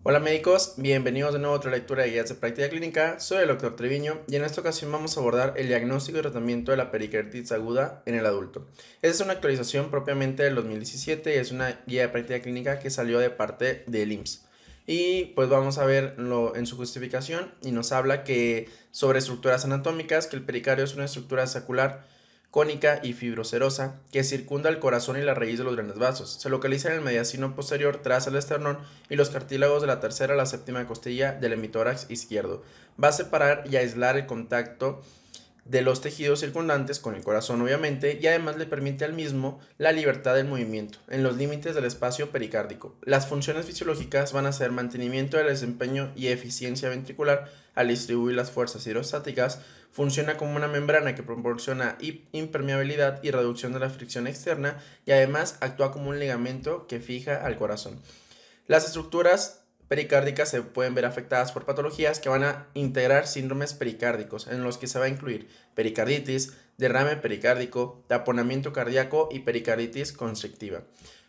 Hola médicos, bienvenidos de nuevo a otra lectura de guías de práctica clínica. Soy el Dr. Treviño y en esta ocasión vamos a abordar el diagnóstico y tratamiento de la pericarditis aguda en el adulto. Esta es una actualización propiamente del 2017 y es una guía de práctica clínica que salió de parte del IMSS. Y pues vamos a verlo en su justificación y nos habla que sobre estructuras anatómicas, que el pericardio es una estructura saccular cónica y fibrocerosa que circunda el corazón y la raíz de los grandes vasos. Se localiza en el mediastino posterior tras el esternón y los cartílagos de la tercera a la séptima costilla del hemitórax izquierdo. Va a separar y aislar el contacto de los tejidos circundantes con el corazón obviamente y además le permite al mismo la libertad del movimiento en los límites del espacio pericárdico. Las funciones fisiológicas van a ser mantenimiento del desempeño y eficiencia ventricular al distribuir las fuerzas hidrostáticas, funciona como una membrana que proporciona impermeabilidad y reducción de la fricción externa y además actúa como un ligamento que fija al corazón. Las estructuras pericárdicas se pueden ver afectadas por patologías que van a integrar síndromes pericárdicos, en los que se va a incluir pericarditis, derrame pericárdico, taponamiento cardíaco y pericarditis constrictiva.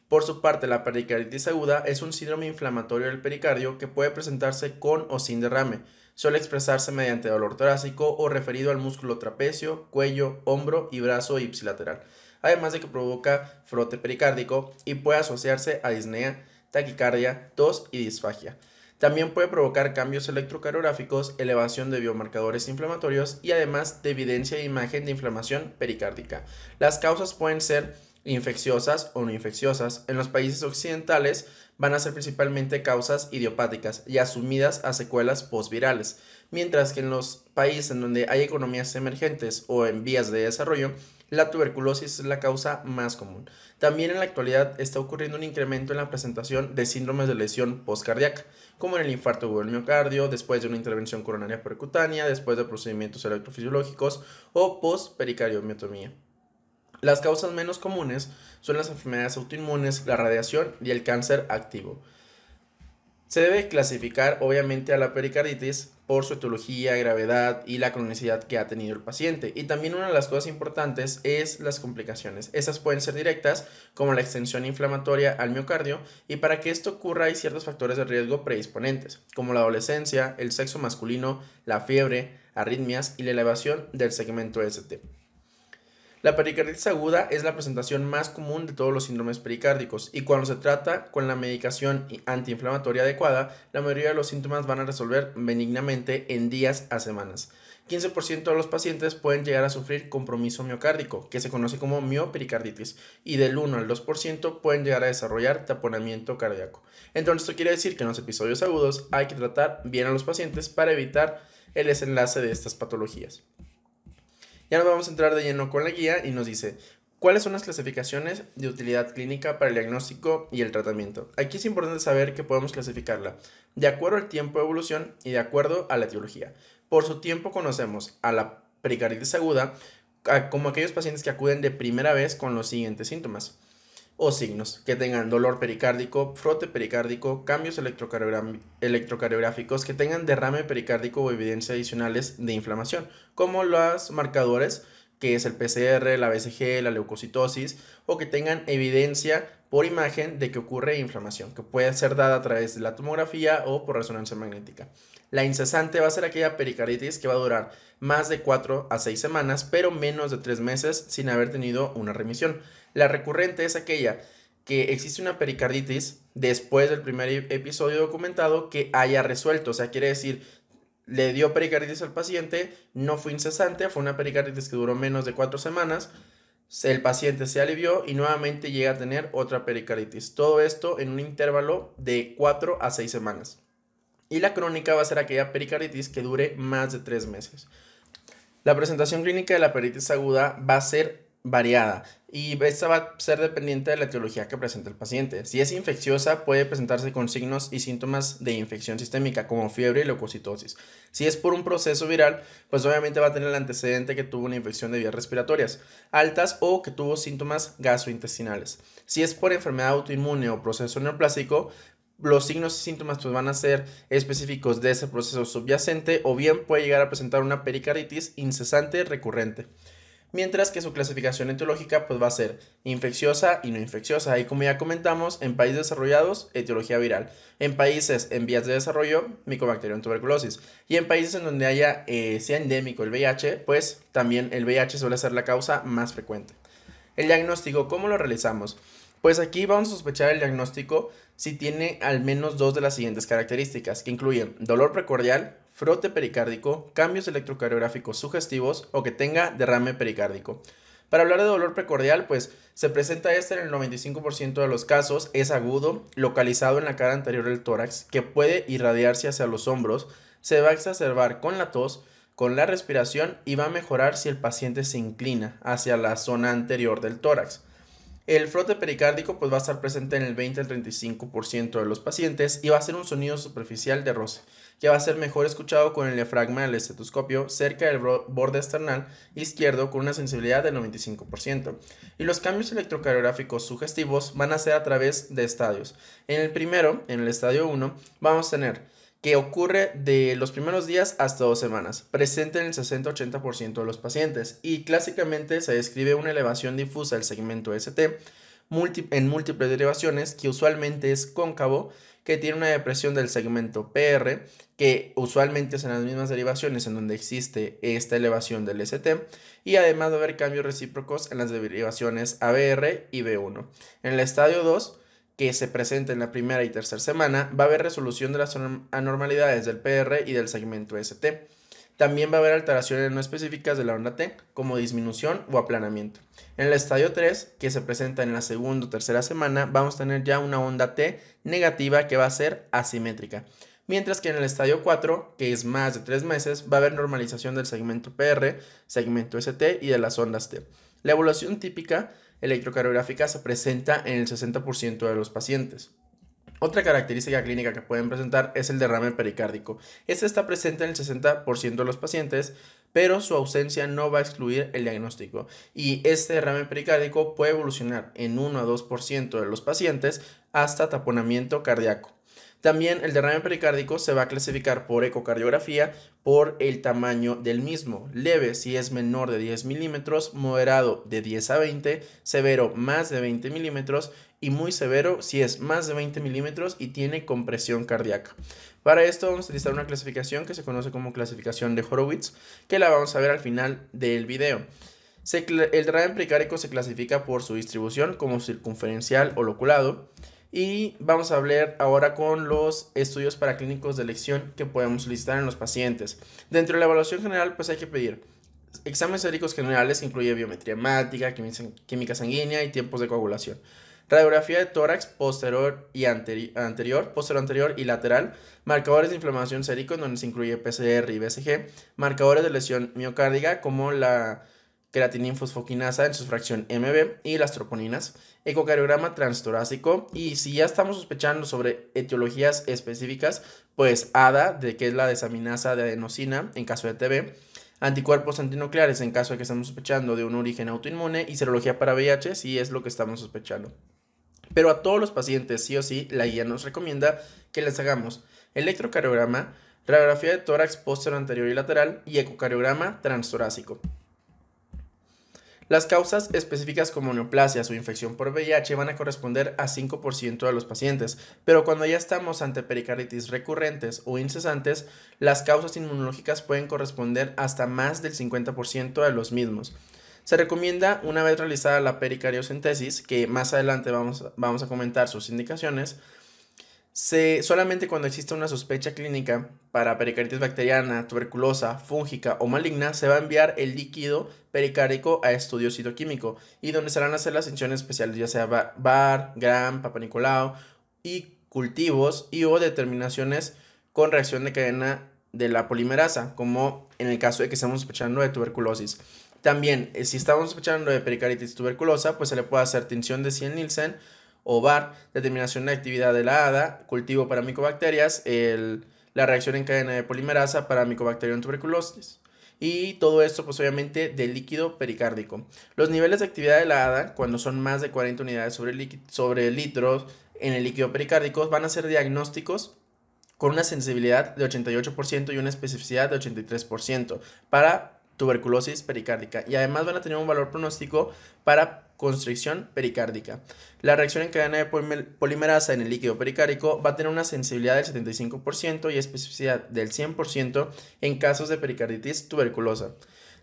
Por su parte, la pericarditis aguda es un síndrome inflamatorio del pericardio que puede presentarse con o sin derrame. Suele expresarse mediante dolor torácico o referido al músculo trapecio, cuello, hombro y brazo ipsilateral, además de que provoca frote pericárdico y puede asociarse a disnea, taquicardia, tos y disfagia. También puede provocar cambios electrocardiográficos, elevación de biomarcadores inflamatorios y además de evidencia de imagen de inflamación pericárdica. Las causas pueden ser infecciosas o no infecciosas. En los países occidentales van a ser principalmente causas idiopáticas y asumidas a secuelas postvirales, mientras que en los países en donde hay economías emergentes o en vías de desarrollo, la tuberculosis es la causa más común. También en la actualidad está ocurriendo un incremento en la presentación de síndromes de lesión postcardíaca, como en el infarto agudo del miocardio, después de una intervención coronaria percutánea, después de procedimientos electrofisiológicos o post-pericardiomiopatía. Las causas menos comunes son las enfermedades autoinmunes, la radiación y el cáncer activo. Se debe clasificar obviamente a la pericarditis por su etiología, gravedad y la cronicidad que ha tenido el paciente. Y también una de las cosas importantes es las complicaciones. Esas pueden ser directas, como la extensión inflamatoria al miocardio, y para que esto ocurra hay ciertos factores de riesgo predisponentes, como la adolescencia, el sexo masculino, la fiebre, arritmias y la elevación del segmento ST. La pericarditis aguda es la presentación más común de todos los síndromes pericárdicos y cuando se trata con la medicación antiinflamatoria adecuada, la mayoría de los síntomas van a resolver benignamente en días a semanas. 15% de los pacientes pueden llegar a sufrir compromiso miocárdico, que se conoce como miopericarditis, y del 1 al 2% pueden llegar a desarrollar taponamiento cardíaco. Entonces, esto quiere decir que en los episodios agudos hay que tratar bien a los pacientes para evitar el desenlace de estas patologías. Ya nos vamos a entrar de lleno con la guía y nos dice, ¿cuáles son las clasificaciones de utilidad clínica para el diagnóstico y el tratamiento? Aquí es importante saber que podemos clasificarla de acuerdo al tiempo de evolución y de acuerdo a la etiología. Por su tiempo conocemos a la pericarditis aguda como aquellos pacientes que acuden de primera vez con los siguientes síntomas o signos, que tengan dolor pericárdico, frote pericárdico, cambios electrocardiográficos, que tengan derrame pericárdico o evidencia adicionales de inflamación, como los marcadores, que es el PCR, la BCG, la leucocitosis, o que tengan evidencia por imagen de que ocurre inflamación, que puede ser dada a través de la tomografía o por resonancia magnética. La incesante va a ser aquella pericarditis que va a durar más de 4 a 6 semanas, pero menos de 3 meses sin haber tenido una remisión. La recurrente es aquella que existe una pericarditis después del primer episodio documentado que haya resuelto, o sea, quiere decir, le dio pericarditis al paciente, no fue incesante, fue una pericarditis que duró menos de 4 semanas, el paciente se alivió y nuevamente llega a tener otra pericarditis. Todo esto en un intervalo de 4 a 6 semanas. Y la crónica va a ser aquella pericarditis que dure más de 3 meses. La presentación clínica de la pericarditis aguda va a ser variada y esta va a ser dependiente de la etiología que presenta el paciente. Si es infecciosa, puede presentarse con signos y síntomas de infección sistémica como fiebre y leucocitosis. Si es por un proceso viral, pues obviamente va a tener el antecedente que tuvo una infección de vías respiratorias altas o que tuvo síntomas gastrointestinales. Si es por enfermedad autoinmune o proceso neoplásico, los signos y síntomas pues van a ser específicos de ese proceso subyacente o bien puede llegar a presentar una pericarditis incesante recurrente. mientras que su clasificación etiológica pues va a ser infecciosa y no infecciosa. Y como ya comentamos, en países desarrollados, etiología viral. En países en vías de desarrollo, Mycobacterium tuberculosis. Y en países en donde sea endémico el VIH, pues también el VIH suele ser la causa más frecuente. El diagnóstico, ¿cómo lo realizamos? Pues aquí vamos a sospechar el diagnóstico si tiene al menos dos de las siguientes características, que incluyen dolor precordial, frote pericárdico, cambios electrocardiográficos sugestivos o que tenga derrame pericárdico. Para hablar de dolor precordial, pues se presenta este en el 95% de los casos, es agudo, localizado en la cara anterior del tórax, que puede irradiarse hacia los hombros, se va a exacerbar con la tos, con la respiración y va a mejorar si el paciente se inclina hacia la zona anterior del tórax. El frote pericárdico pues va a estar presente en el 20 al 35% de los pacientes y va a ser un sonido superficial de roce, que va a ser mejor escuchado con el diafragma del estetoscopio cerca del borde external izquierdo con una sensibilidad del 95%. Y los cambios electrocardiográficos sugestivos van a ser a través de estadios. En el primero, en el estadio 1, vamos a tener que ocurre de los primeros días hasta 2 semanas, presente en el 60-80% de los pacientes y clásicamente se describe una elevación difusa del segmento ST en múltiples derivaciones que usualmente es cóncavo, que tiene una depresión del segmento PR, que usualmente es en las mismas derivaciones en donde existe esta elevación del ST, y además va a haber cambios recíprocos en las derivaciones ABR y B1. En el estadio 2, que se presenta en la primera y tercera semana, va a haber resolución de las anormalidades del PR y del segmento ST. También va a haber alteraciones no específicas de la onda T, como disminución o aplanamiento. En el estadio 3, que se presenta en la segunda o tercera semana, vamos a tener ya una onda T negativa que va a ser asimétrica. Mientras que en el estadio 4, que es más de 3 meses, va a haber normalización del segmento PR, segmento ST y de las ondas T. La evaluación típica electrocardiográfica se presenta en el 60% de los pacientes. Otra característica clínica que pueden presentar es el derrame pericárdico. Este está presente en el 60% de los pacientes, pero su ausencia no va a excluir el diagnóstico. Y este derrame pericárdico puede evolucionar en 1 a 2% de los pacientes hasta taponamiento cardíaco. También el derrame pericárdico se va a clasificar por ecocardiografía por el tamaño del mismo. Leve si es menor de 10 milímetros, moderado de 10 a 20, severo más de 20 milímetros y muy severo si es más de 20 milímetros y tiene compresión cardíaca. Para esto vamos a utilizar una clasificación que se conoce como clasificación de Horowitz, que la vamos a ver al final del video. El derrame pericárdico se clasifica por su distribución como circunferencial o loculado. Y vamos a hablar ahora con los estudios paraclínicos de elección que podemos solicitar en los pacientes. Dentro de la evaluación general, pues hay que pedir exámenes séricos generales que incluye biometría hemática, química sanguínea y tiempos de coagulación. Radiografía de tórax posterior y anterior y lateral. Marcadores de inflamación sérico, en donde se incluye PCR y BCG. Marcadores de lesión miocárdica, como la creatinina fosfoquinasa en su fracción MB y las troponinas, ecocardiograma transtorácico y si ya estamos sospechando sobre etiologías específicas, pues ADA, que es la desaminasa de adenosina en caso de TB, anticuerpos antinucleares en caso de que estemos sospechando de un origen autoinmune y serología para VIH si es lo que estamos sospechando. Pero a todos los pacientes, sí o sí, la guía nos recomienda que les hagamos electrocardiograma, radiografía de tórax posterior anterior y lateral y ecocardiograma transtorácico. Las causas específicas como neoplasias o infección por VIH van a corresponder a 5% de los pacientes, pero cuando ya estamos ante pericarditis recurrentes o incesantes, las causas inmunológicas pueden corresponder hasta más del 50% de los mismos. Se recomienda, una vez realizada la pericardiocentesis, que más adelante vamos a comentar sus indicaciones, solamente cuando existe una sospecha clínica para pericarditis bacteriana, tuberculosa, fúngica o maligna, se va a enviar el líquido pericárdico a estudio citoquímico y donde se van a hacer las secciones especiales, ya sea VAR, Gram, Papa Nicolau y cultivos y o determinaciones con reacción de cadena de la polimerasa, como en el caso de que estamos sospechando de tuberculosis. También, si estamos sospechando de pericarditis tuberculosa, pues se le puede hacer tinción de Ciel-Nielsen o VAR, determinación de actividad de la ADA, cultivo para micobacterias, la reacción en cadena de polimerasa para Mycobacterium tuberculosis. Y todo esto, pues obviamente, del líquido pericárdico. Los niveles de actividad de la ADA, cuando son más de 40 unidades sobre litros en el líquido pericárdico, van a ser diagnósticos con una sensibilidad de 88% y una especificidad de 83% para tuberculosis pericárdica y además van a tener un valor pronóstico para constricción pericárdica. La reacción en cadena de polimerasa en el líquido pericárdico va a tener una sensibilidad del 75% y especificidad del 100% en casos de pericarditis tuberculosa.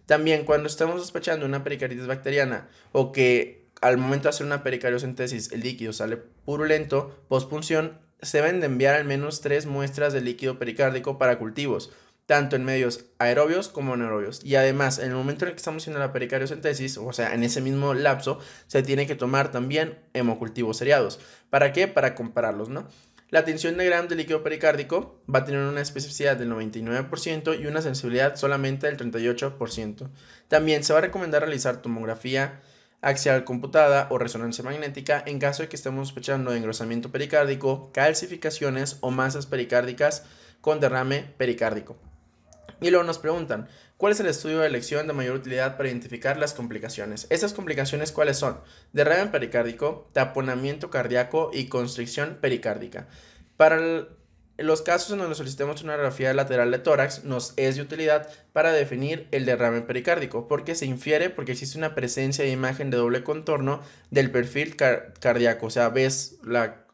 También cuando estamos sospechando una pericarditis bacteriana o que al momento de hacer una pericardioccentesis el líquido sale purulento, postpunción, se deben de enviar al menos 3 muestras de líquido pericárdico para cultivos, tanto en medios aerobios como anaerobios. Y además, en el momento en el que estamos haciendo la pericardioccentesis, o sea, en ese mismo lapso, se tiene que tomar también hemocultivos seriados. ¿Para qué? Para compararlos, ¿no? La tinción de Gram de líquido pericárdico va a tener una especificidad del 99% y una sensibilidad solamente del 38%. También se va a recomendar realizar tomografía axial computada o resonancia magnética en caso de que estemos sospechando de engrosamiento pericárdico, calcificaciones o masas pericárdicas con derrame pericárdico. Y luego nos preguntan, ¿cuál es el estudio de elección de mayor utilidad para identificar las complicaciones? ¿Estas complicaciones cuáles son? Derrame pericárdico, taponamiento cardíaco y constricción pericárdica. Para los casos en donde solicitemos una radiografía lateral de tórax, nos es de utilidad para definir el derrame pericárdico, porque se infiere porque existe una presencia de imagen de doble contorno del perfil cardíaco, o sea, ves la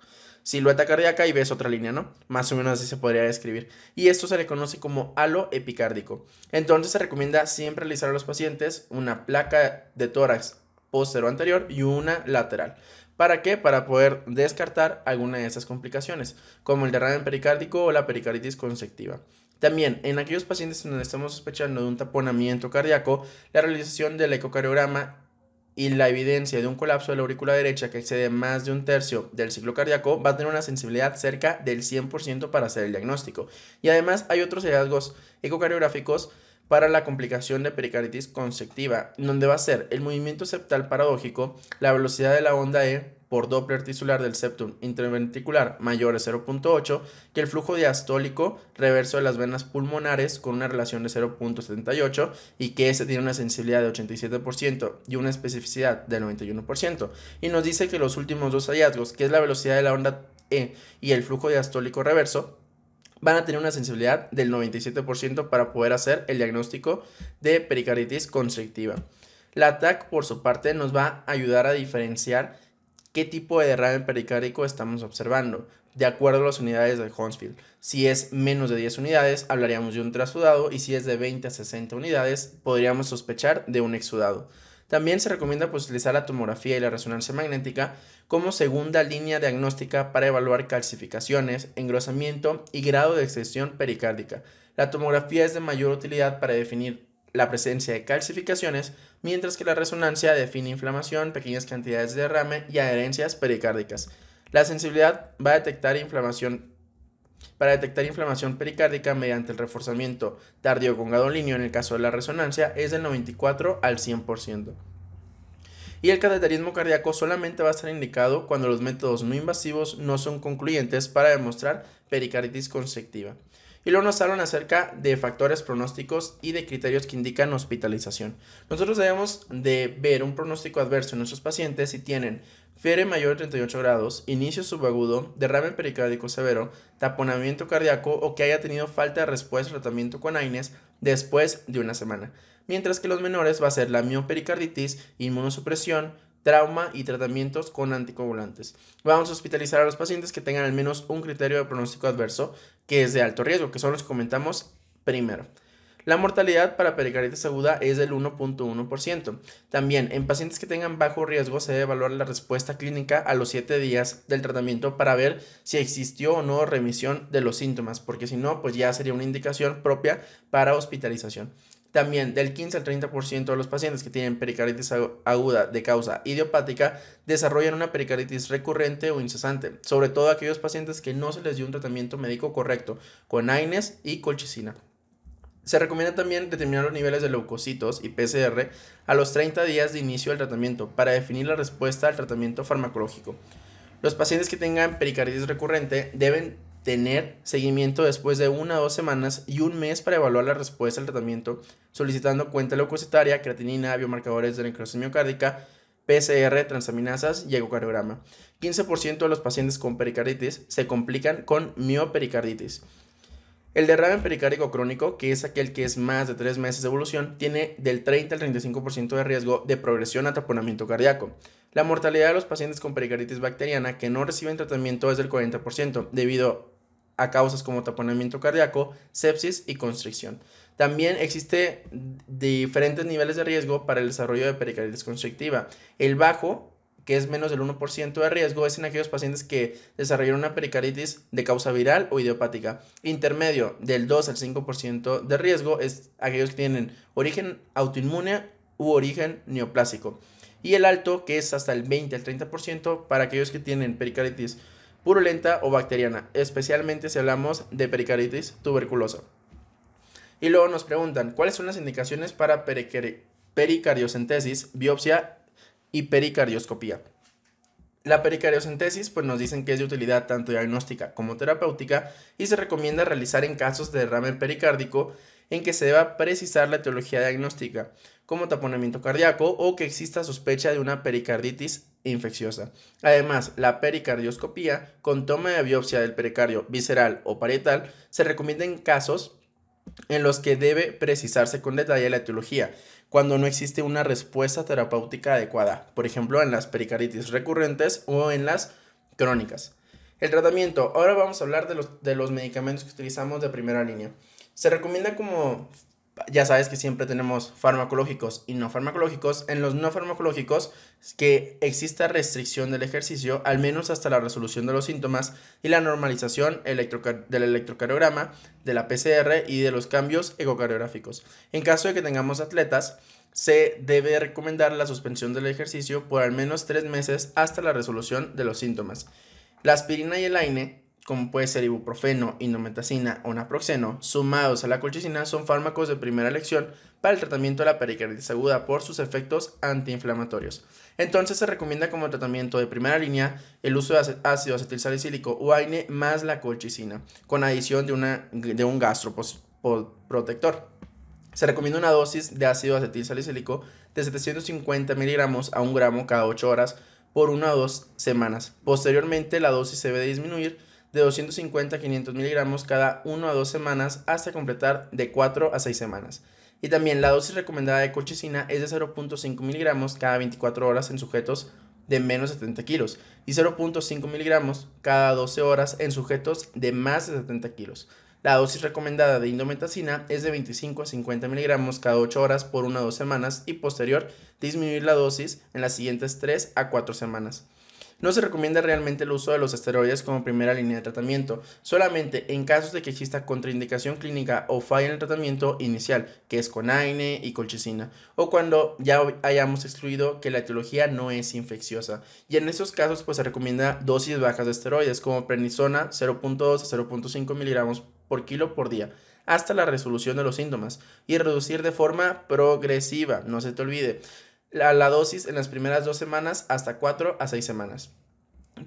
silueta cardíaca y ves otra línea, ¿no? Más o menos así se podría describir. Y esto se le conoce como halo epicárdico. Entonces se recomienda siempre realizar a los pacientes una placa de tórax posterior anterior y una lateral. ¿Para qué? Para poder descartar alguna de estas complicaciones, como el derrame pericárdico o la pericarditis constrictiva. También, en aquellos pacientes donde estamos sospechando de un taponamiento cardíaco, la realización del ecocardiograma y la evidencia de un colapso de la aurícula derecha que excede más de un tercio del ciclo cardíaco va a tener una sensibilidad cerca del 100% para hacer el diagnóstico. Y además hay otros hallazgos ecocardiográficos para la complicación de pericarditis constrictiva, donde va a ser el movimiento septal paradójico, la velocidad de la onda E por Doppler tisular del septum interventricular mayor de 0.8, que el flujo diastólico reverso de las venas pulmonares con una relación de 0.78 y que ese tiene una sensibilidad de 87% y una especificidad del 91%. Y nos dice que los últimos dos hallazgos, que es la velocidad de la onda E y el flujo diastólico reverso, van a tener una sensibilidad del 97% para poder hacer el diagnóstico de pericarditis constrictiva. La TAC, por su parte, nos va a ayudar a diferenciar qué tipo de derrame pericárdico estamos observando, de acuerdo a las unidades de Hounsfield. Si es menos de 10 unidades, hablaríamos de un trasudado, y si es de 20 a 60 unidades, podríamos sospechar de un exudado. También se recomienda utilizar la tomografía y la resonancia magnética como segunda línea diagnóstica para evaluar calcificaciones, engrosamiento y grado de extensión pericárdica. La tomografía es de mayor utilidad para definir la presencia de calcificaciones, mientras que la resonancia define inflamación, pequeñas cantidades de derrame y adherencias pericárdicas. La sensibilidad va a detectar inflamación pericárdica mediante el reforzamiento tardío con gadolíneo en el caso de la resonancia es del 94 al 100%. Y el cateterismo cardíaco solamente va a estar indicado cuando los métodos no invasivos no son concluyentes para demostrar pericarditis constrictiva. Y luego nos hablan acerca de factores pronósticos y de criterios que indican hospitalización. Nosotros debemos de ver un pronóstico adverso en nuestros pacientes si tienen fiebre mayor de 38 grados, inicio subagudo, derrame pericárdico severo, taponamiento cardíaco o que haya tenido falta de respuesta al tratamiento con AINES después de una semana. Mientras que los menores va a ser la miopericarditis, inmunosupresión, trauma y tratamientos con anticoagulantes. Vamos a hospitalizar a los pacientes que tengan al menos un criterio de pronóstico adverso que es de alto riesgo, que son los que comentamos primero. La mortalidad para pericarditis aguda es del 1.1%. También, en pacientes que tengan bajo riesgo se debe evaluar la respuesta clínica a los 7 días del tratamiento para ver si existió o no remisión de los síntomas, porque si no, pues ya sería una indicación propia para hospitalización. También, del 15 al 30% de los pacientes que tienen pericarditis aguda de causa idiopática desarrollan una pericarditis recurrente o incesante, sobre todo aquellos pacientes que no se les dio un tratamiento médico correcto con AINES y colchicina. Se recomienda también determinar los niveles de leucocitos y PCR a los 30 días de inicio del tratamiento para definir la respuesta al tratamiento farmacológico. Los pacientes que tengan pericarditis recurrente deben tener seguimiento después de 1 a 2 semanas y un mes para evaluar la respuesta al tratamiento, solicitando cuenta leucocitaria, creatinina, biomarcadores de necrosis miocárdica, PCR, transaminasas y ecocardiograma. 15% de los pacientes con pericarditis se complican con miopericarditis. El derrame pericárdico crónico, que es aquel que es más de 3 meses de evolución, tiene del 30 al 35% de riesgo de progresión a taponamiento cardíaco. La mortalidad de los pacientes con pericarditis bacteriana que no reciben tratamiento es del 40%, debido a causas como taponamiento cardíaco, sepsis y constricción. También existe diferentes niveles de riesgo para el desarrollo de pericarditis constrictiva. El bajo, que es menos del 1% de riesgo, es en aquellos pacientes que desarrollaron una pericarditis de causa viral o idiopática. Intermedio, del 2 al 5% de riesgo, es aquellos que tienen origen autoinmune u origen neoplásico. Y el alto, que es hasta el 20 al 30% para aquellos que tienen pericarditis purulenta o bacteriana, especialmente si hablamos de pericarditis tuberculosa. Y luego nos preguntan, ¿cuáles son las indicaciones para pericardiocentesis, biopsia y pericardioscopía? La pericardiocentesis pues nos dicen que es de utilidad tanto diagnóstica como terapéutica y se recomienda realizar en casos de derrame pericárdico en que se deba precisar la etiología diagnóstica, como taponamiento cardíaco o que exista sospecha de una pericarditis infecciosa. Además, la pericardioscopía con toma de biopsia del pericardio visceral o parietal se recomienda en casos en los que debe precisarse con detalle la etiología, cuando no existe una respuesta terapéutica adecuada, por ejemplo en las pericarditis recurrentes o en las crónicas. El tratamiento, ahora vamos a hablar de los medicamentos que utilizamos de primera línea. Se recomienda, como ya sabes que siempre tenemos farmacológicos y no farmacológicos. En los no farmacológicos que exista restricción del ejercicio, al menos hasta la resolución de los síntomas y la normalización del electrocardiograma, de la PCR y de los cambios ecocardiográficos. En caso de que tengamos atletas, se debe recomendar la suspensión del ejercicio por al menos 3 meses hasta la resolución de los síntomas. La aspirina y el AINE, como puede ser ibuprofeno, indometacina o naproxeno, sumados a la colchicina, son fármacos de primera elección para el tratamiento de la pericarditis aguda por sus efectos antiinflamatorios. Entonces se recomienda como tratamiento de primera línea el uso de ácido acetilsalicílico o AINE más la colchicina, con adición de un gastroprotector. Se recomienda una dosis de ácido acetilsalicílico de 750 miligramos a 1 gramo cada 8 horas por 1 o 2 semanas. Posteriormente, la dosis se debe disminuir de 250 a 500 miligramos cada 1 a 2 semanas hasta completar de 4 a 6 semanas. Y también la dosis recomendada de colchicina es de 0.5 miligramos cada 24 horas en sujetos de menos de 70 kilos y 0.5 miligramos cada 12 horas en sujetos de más de 70 kilos. La dosis recomendada de indometacina es de 25 a 50 miligramos cada 8 horas por 1 a 2 semanas y posterior disminuir la dosis en las siguientes 3 a 4 semanas. No se recomienda realmente el uso de los esteroides como primera línea de tratamiento, solamente en casos de que exista contraindicación clínica o falla en el tratamiento inicial, que es con AINE y colchicina, o cuando ya hayamos excluido que la etiología no es infecciosa. Y en estos casos pues se recomienda dosis bajas de esteroides como prednisona 0.2 a 0.5 miligramos por kilo por día, hasta la resolución de los síntomas, y reducir de forma progresiva, no se te olvide, la dosis en las primeras 2 semanas hasta 4 a 6 semanas.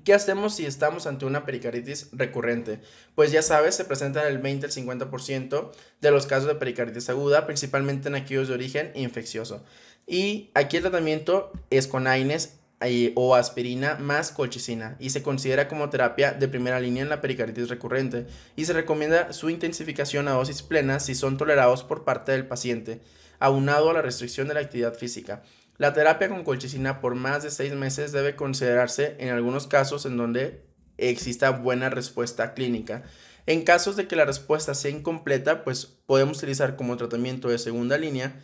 ¿Qué hacemos si estamos ante una pericarditis recurrente? Pues ya sabes, se presentan el 20 al 50% de los casos de pericarditis aguda, principalmente en aquellos de origen infeccioso. Y aquí el tratamiento es con AINES o aspirina más colchicina y se considera como terapia de primera línea en la pericarditis recurrente y se recomienda su intensificación a dosis plenas si son tolerados por parte del paciente, aunado a la restricción de la actividad física. La terapia con colchicina por más de 6 meses debe considerarse en algunos casos en donde exista buena respuesta clínica. En casos de que la respuesta sea incompleta, pues podemos utilizar como tratamiento de segunda línea,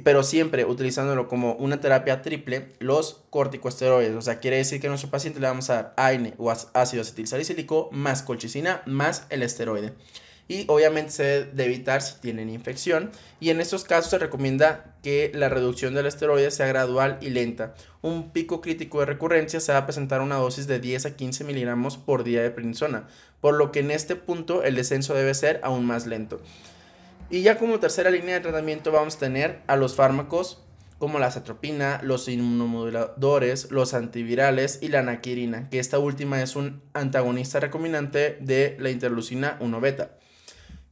pero siempre utilizándolo como una terapia triple, los corticosteroides. O sea, quiere decir que a nuestro paciente le vamos a dar AINE o ácido acetilsalicílico más colchicina más el esteroide. Y obviamente se debe evitar si tienen infección, y en estos casos se recomienda que la reducción del esteroide sea gradual y lenta. Un pico crítico de recurrencia se va a presentar una dosis de 10 a 15 miligramos por día de prednisona, por lo que en este punto el descenso debe ser aún más lento. Y ya como tercera línea de tratamiento vamos a tener a los fármacos como la atropina, los inmunomoduladores, los antivirales y la anaquirina, que esta última es un antagonista recombinante de la interleucina 1 beta.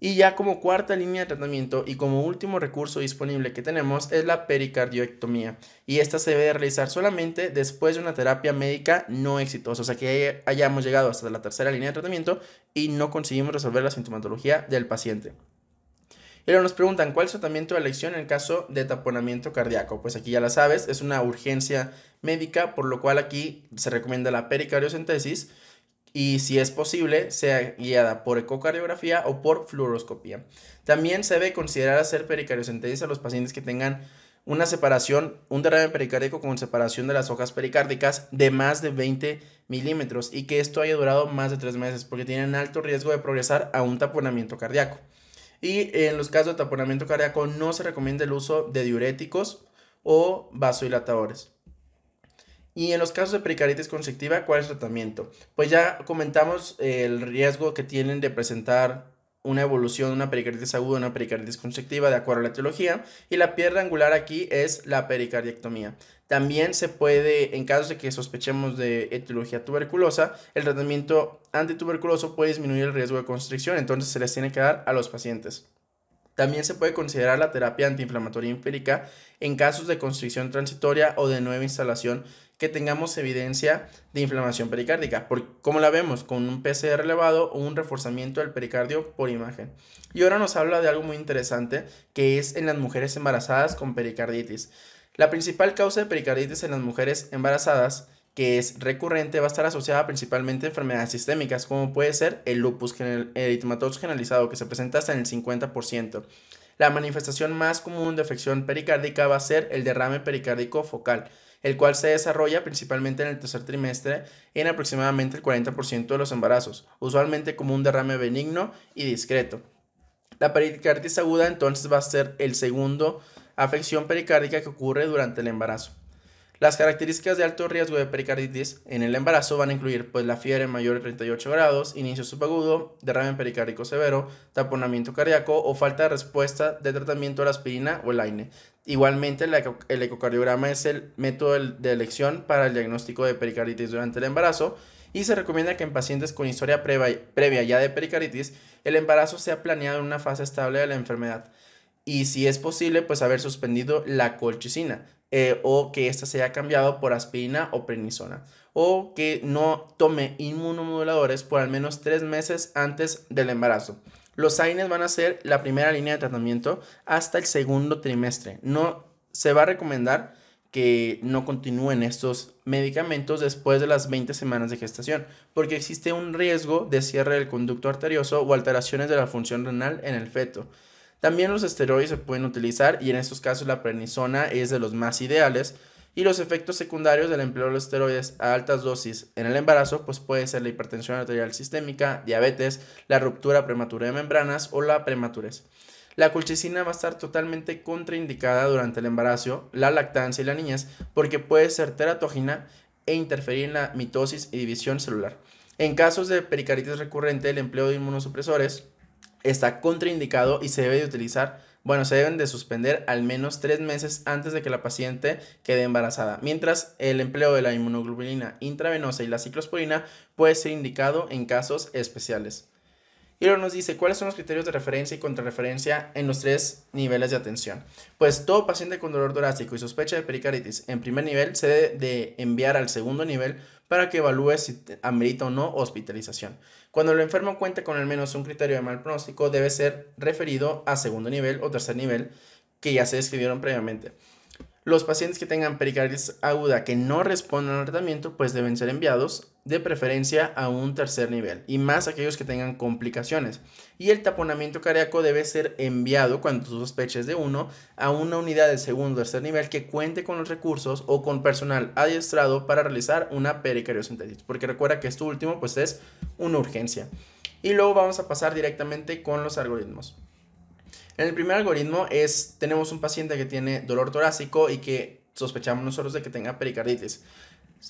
Y ya como cuarta línea de tratamiento y como último recurso disponible que tenemos es la pericardioectomía. Y esta se debe realizar solamente después de una terapia médica no exitosa. O sea que hayamos llegado hasta la tercera línea de tratamiento y no conseguimos resolver la sintomatología del paciente. Y luego nos preguntan, ¿cuál es el tratamiento de elección en el caso de taponamiento cardíaco? Pues aquí ya la sabes, es una urgencia médica, por lo cual aquí se recomienda la pericardiocentesis y si es posible, sea guiada por ecocardiografía o por fluoroscopía. También se debe considerar hacer pericardiocentesis a los pacientes que tengan una separación, un derrame pericárdico con separación de las hojas pericárdicas de más de 20 milímetros y que esto haya durado más de 3 meses porque tienen alto riesgo de progresar a un taponamiento cardíaco. Y en los casos de taponamiento cardíaco no se recomienda el uso de diuréticos o vasodilatadores. Y en los casos de pericarditis constrictiva, ¿cuál es el tratamiento? Pues ya comentamos el riesgo que tienen de presentar una evolución de una pericarditis aguda, una pericarditis constrictiva, de acuerdo a la etiología. Y la piedra angular aquí es la pericardiectomía. También se puede, en casos de que sospechemos de etiología tuberculosa, el tratamiento antituberculoso puede disminuir el riesgo de constricción, entonces se les tiene que dar a los pacientes. También se puede considerar la terapia antiinflamatoria empírica en casos de constricción transitoria o de nueva instalación que tengamos evidencia de inflamación pericárdica, como la vemos, con un PCR elevado o un reforzamiento del pericardio por imagen. Y ahora nos habla de algo muy interesante, que es en las mujeres embarazadas con pericarditis. La principal causa de pericarditis en las mujeres embarazadas, que es recurrente, va a estar asociada principalmente a enfermedades sistémicas, como puede ser el lupus eritematoso generalizado, que se presenta hasta en el 50%. La manifestación más común de afección pericárdica va a ser el derrame pericárdico focal, el cual se desarrolla principalmente en el tercer trimestre en aproximadamente el 40% de los embarazos, usualmente como un derrame benigno y discreto. La pericarditis aguda entonces va a ser el segundo afección pericárdica que ocurre durante el embarazo. Las características de alto riesgo de pericarditis en el embarazo van a incluir pues la fiebre mayor de 38 grados, inicio subagudo, derrame pericárdico severo, taponamiento cardíaco o falta de respuesta de tratamiento a la aspirina o el AINE. Igualmente el ecocardiograma es el método de elección para el diagnóstico de pericarditis durante el embarazo y se recomienda que en pacientes con historia previa ya de pericarditis el embarazo sea planeado en una fase estable de la enfermedad y si es posible pues haber suspendido la colchicina. O que ésta se haya cambiado por aspirina o prednisona, o que no tome inmunomoduladores por al menos 3 meses antes del embarazo. Los AINES van a ser la primera línea de tratamiento hasta el segundo trimestre. No se va a recomendar que no continúen estos medicamentos después de las 20 semanas de gestación, porque existe un riesgo de cierre del conducto arterioso o alteraciones de la función renal en el feto. También los esteroides se pueden utilizar y en estos casos la prednisona es de los más ideales y los efectos secundarios del empleo de los esteroides a altas dosis en el embarazo pues puede ser la hipertensión arterial sistémica, diabetes, la ruptura prematura de membranas o la prematurez. La colchicina va a estar totalmente contraindicada durante el embarazo, la lactancia y la niñez porque puede ser teratógena e interferir en la mitosis y división celular. En casos de pericarditis recurrente el empleo de inmunosupresores está contraindicado y se debe de utilizar, se deben de suspender al menos 3 meses antes de que la paciente quede embarazada, mientras el empleo de la inmunoglobulina intravenosa y la ciclosporina puede ser indicado en casos especiales. Y luego nos dice, ¿cuáles son los criterios de referencia y contrarreferencia en los 3 niveles de atención? Pues todo paciente con dolor torácico y sospecha de pericarditis en primer nivel se debe de enviar al segundo nivel para que evalúe si amerita o no hospitalización. Cuando el enfermo cuenta con al menos un criterio de mal pronóstico, debe ser referido a segundo nivel o tercer nivel que ya se describieron previamente. Los pacientes que tengan pericarditis aguda que no respondan al tratamiento pues deben ser enviados de preferencia a un tercer nivel y más aquellos que tengan complicaciones. Y el taponamiento cardíaco debe ser enviado cuando tú sospeches de uno a una unidad de segundo o tercer nivel que cuente con los recursos o con personal adiestrado para realizar una pericardiocentesis, porque recuerda que esto último pues es una urgencia. Y luego vamos a pasar directamente con los algoritmos. En el primer algoritmo tenemos un paciente que tiene dolor torácico y que sospechamos nosotros de que tenga pericarditis.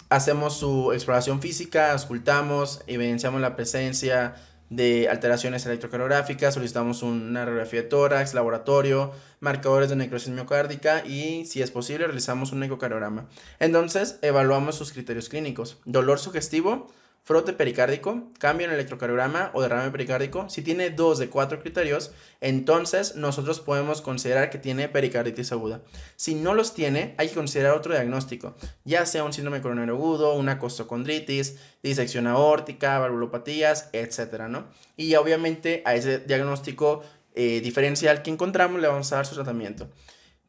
Hacemos su exploración física, auscultamos, evidenciamos la presencia de alteraciones electrocardiográficas, solicitamos una radiografía de tórax, laboratorio, marcadores de necrosis miocárdica y, si es posible, realizamos un ecocardiograma. Entonces, evaluamos sus criterios clínicos: dolor sugestivo, frote pericárdico, cambio en el electrocardiograma o derrame pericárdico. Si tiene 2 de 4 criterios, entonces nosotros podemos considerar que tiene pericarditis aguda. Si no los tiene, hay que considerar otro diagnóstico, ya sea un síndrome coronario agudo, una costocondritis, disección aórtica, valvulopatías, etcétera, ¿no? Y obviamente a ese diagnóstico diferencial que encontramos le vamos a dar su tratamiento.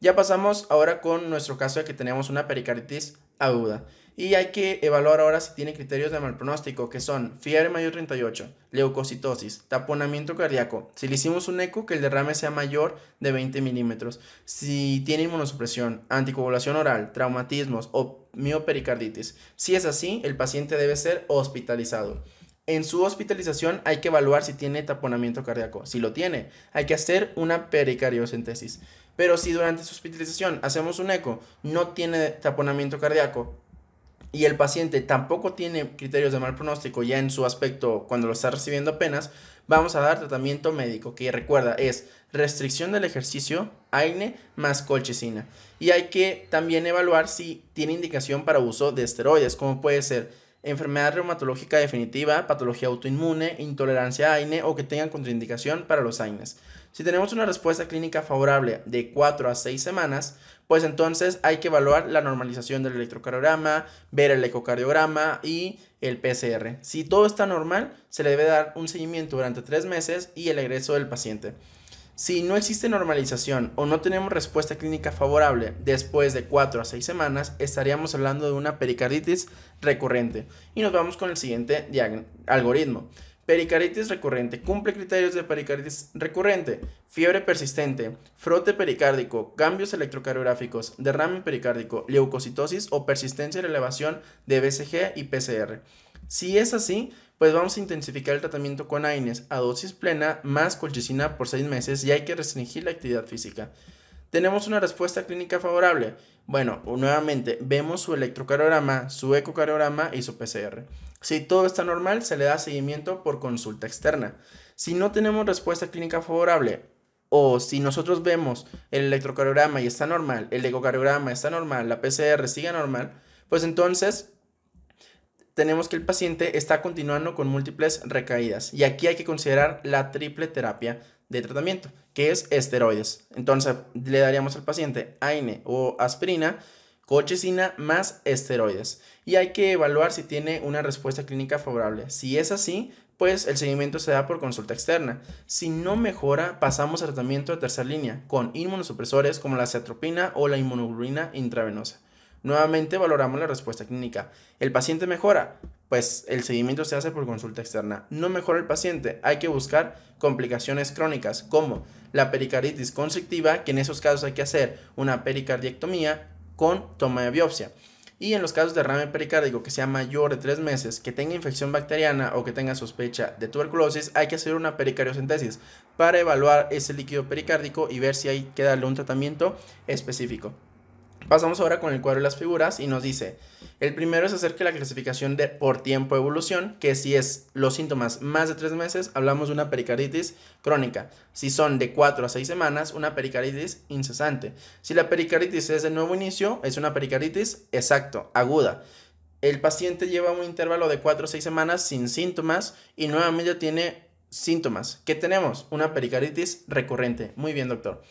Ya pasamos ahora con nuestro caso de que tenemos una pericarditis aguda. Y hay que evaluar ahora si tiene criterios de mal pronóstico, que son fiebre mayor 38, leucocitosis, taponamiento cardíaco, si le hicimos un eco, que el derrame sea mayor de 20 milímetros, si tiene inmunosupresión, anticoagulación oral, traumatismos o miopericarditis. Si es así, el paciente debe ser hospitalizado. En su hospitalización hay que evaluar si tiene taponamiento cardíaco. Si lo tiene, hay que hacer una pericardiocentesis. Pero si durante su hospitalización hacemos un eco, no tiene taponamiento cardíaco, y el paciente tampoco tiene criterios de mal pronóstico ya en su aspecto cuando lo está recibiendo apenas, vamos a dar tratamiento médico, que recuerda es restricción del ejercicio, AINE más colchicina. Y hay que también evaluar si tiene indicación para uso de esteroides, como puede ser enfermedad reumatológica definitiva, patología autoinmune, intolerancia a AINE o que tengan contraindicación para los AINES. Si tenemos una respuesta clínica favorable de 4 a 6 semanas, pues entonces hay que evaluar la normalización del electrocardiograma, ver el ecocardiograma y el PCR. Si todo está normal, se le debe dar un seguimiento durante 3 meses y el egreso del paciente. Si no existe normalización o no tenemos respuesta clínica favorable después de 4 a 6 semanas, estaríamos hablando de una pericarditis recurrente. Y nos vamos con el siguiente algoritmo. Pericarditis recurrente. Cumple criterios de pericarditis recurrente. Fiebre persistente, frote pericárdico, cambios electrocardiográficos, derrame pericárdico, leucocitosis o persistencia de elevación de BCG y PCR. Si es así, pues vamos a intensificar el tratamiento con AINES a dosis plena más colchicina por 6 meses y hay que restringir la actividad física. ¿Tenemos una respuesta clínica favorable? Bueno, nuevamente vemos su electrocardiograma, su ecocardiograma y su PCR. Si todo está normal, se le da seguimiento por consulta externa. Si no tenemos respuesta clínica favorable o si nosotros vemos el electrocardiograma y está normal, el ecocardiograma está normal, la PCR sigue normal, pues entonces tenemos que el paciente está continuando con múltiples recaídas y aquí hay que considerar la triple terapia de tratamiento, que es esteroides. Entonces le daríamos al paciente AINE o aspirina, colchicina más esteroides y hay que evaluar si tiene una respuesta clínica favorable. Si es así, pues el seguimiento se da por consulta externa. Si no mejora, pasamos a tratamiento de tercera línea con inmunosupresores como la acetropina o la inmunoglobulina intravenosa. Nuevamente valoramos la respuesta clínica. ¿El paciente mejora? Pues el seguimiento se hace por consulta externa. ¿No mejora el paciente? Hay que buscar complicaciones crónicas como la pericarditis constrictiva, que en esos casos hay que hacer una pericardiectomía con toma de biopsia. Y en los casos de derrame pericárdico que sea mayor de 3 meses, que tenga infección bacteriana o que tenga sospecha de tuberculosis, hay que hacer una pericardiocentesis para evaluar ese líquido pericárdico y ver si hay que darle un tratamiento específico. Pasamos ahora con el cuadro de las figuras y nos dice, el primero es hacer que la clasificación de por tiempo de evolución, que si es los síntomas más de 3 meses, hablamos de una pericarditis crónica. Si son de 4 a 6 semanas, una pericarditis incesante. Si la pericarditis es de nuevo inicio, es una pericarditis aguda. El paciente lleva un intervalo de 4 a 6 semanas sin síntomas y nuevamente tiene síntomas. ¿Qué tenemos? Una pericarditis recurrente. Muy bien, doctor.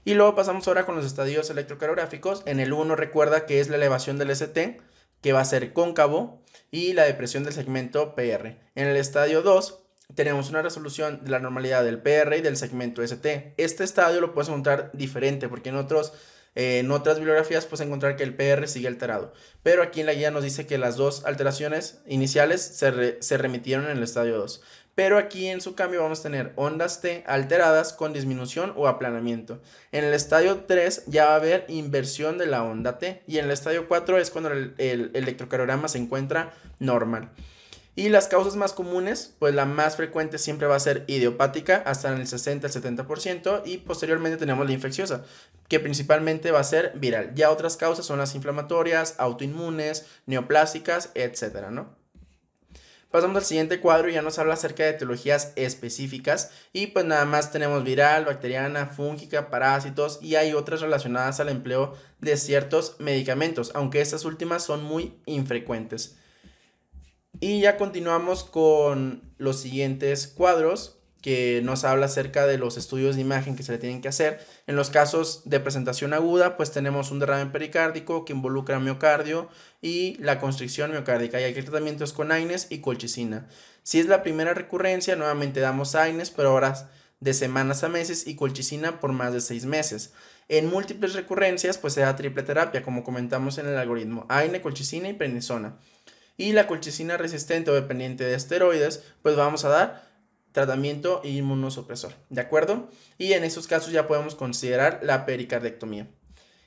Y luego pasamos ahora con los estadios electrocardiográficos. En el 1 recuerda que es la elevación del ST, que va a ser cóncavo, y la depresión del segmento PR. En el estadio 2 tenemos una resolución de la normalidad del PR y del segmento ST. Este estadio lo puedes encontrar diferente porque en otras bibliografías puedes encontrar que el PR sigue alterado. Pero aquí en la guía nos dice que las dos alteraciones iniciales se remitieron en el estadio 2. Pero aquí en su cambio vamos a tener ondas T alteradas con disminución o aplanamiento. En el estadio 3 ya va a haber inversión de la onda T y en el estadio 4 es cuando el electrocardiograma se encuentra normal. Y las causas más comunes, pues la más frecuente siempre va a ser idiopática hasta en el 60 al 70% y posteriormente tenemos la infecciosa, que principalmente va a ser viral. Ya otras causas son las inflamatorias, autoinmunes, neoplásicas, etcétera, ¿no? Pasamos al siguiente cuadro y ya nos habla acerca de etiologías específicas y pues nada más tenemos viral, bacteriana, fúngica, parásitos y hay otras relacionadas al empleo de ciertos medicamentos, aunque estas últimas son muy infrecuentes. Y ya continuamos con los siguientes cuadros que nos habla acerca de los estudios de imagen que se le tienen que hacer. En los casos de presentación aguda, pues tenemos un derrame pericárdico que involucra miocardio y la constricción miocárdica. Y aquí el tratamiento es con AINES y colchicina. Si es la primera recurrencia, nuevamente damos AINES, pero ahora de semanas a meses, y colchicina por más de 6 meses. En múltiples recurrencias, pues se da triple terapia, como comentamos en el algoritmo: AINE, colchicina y prednisona. Y la colchicina resistente o dependiente de esteroides, pues vamos a dar tratamiento inmunosupresor, ¿de acuerdo? Y en esos casos ya podemos considerar la pericardectomía.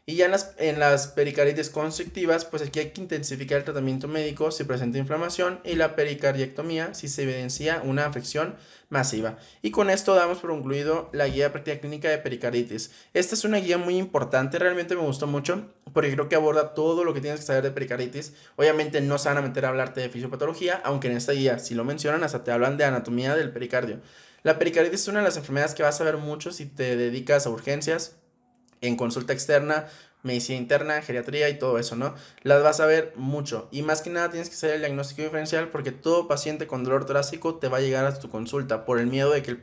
Y ya en las pericarditis constrictivas, pues aquí hay que intensificar el tratamiento médico si presenta inflamación, y la pericardiectomía si se evidencia una afección masiva. Y con esto damos por concluido la guía de práctica clínica de pericarditis. Esta es una guía muy importante, realmente me gustó mucho porque creo que aborda todo lo que tienes que saber de pericarditis. Obviamente no se van a meter a hablarte de fisiopatología, aunque en esta guía si lo mencionan hasta te hablan de anatomía del pericardio. La pericarditis es una de las enfermedades que vas a ver mucho si te dedicas a urgencias, en consulta externa, medicina interna, geriatría y todo eso, ¿no? Las vas a ver mucho. Y más que nada tienes que hacer el diagnóstico diferencial, porque todo paciente con dolor torácico te va a llegar a tu consulta por el miedo de que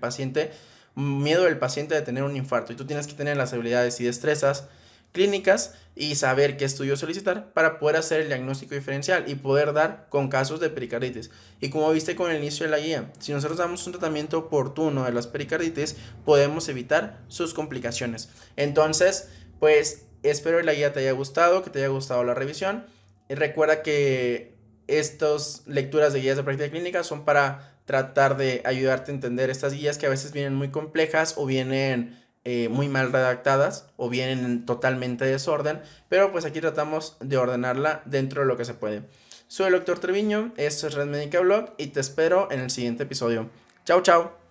miedo del paciente de tener un infarto. Y tú tienes que tener las habilidades y destrezas clínicas y saber qué estudio solicitar para poder hacer el diagnóstico diferencial y poder dar con casos de pericarditis. Y como viste con el inicio de la guía, si nosotros damos un tratamiento oportuno de las pericarditis, podemos evitar sus complicaciones. Entonces, pues espero que la guía te haya gustado, que te haya gustado la revisión. Y recuerda que estas lecturas de guías de práctica clínica son para tratar de ayudarte a entender estas guías que a veces vienen muy complejas o vienen muy mal redactadas o vienen en totalmente desorden, pero pues aquí tratamos de ordenarla dentro de lo que se puede. Soy el Dr. Treviño, esto es Red Médica Blog y te espero en el siguiente episodio. Chao, chao.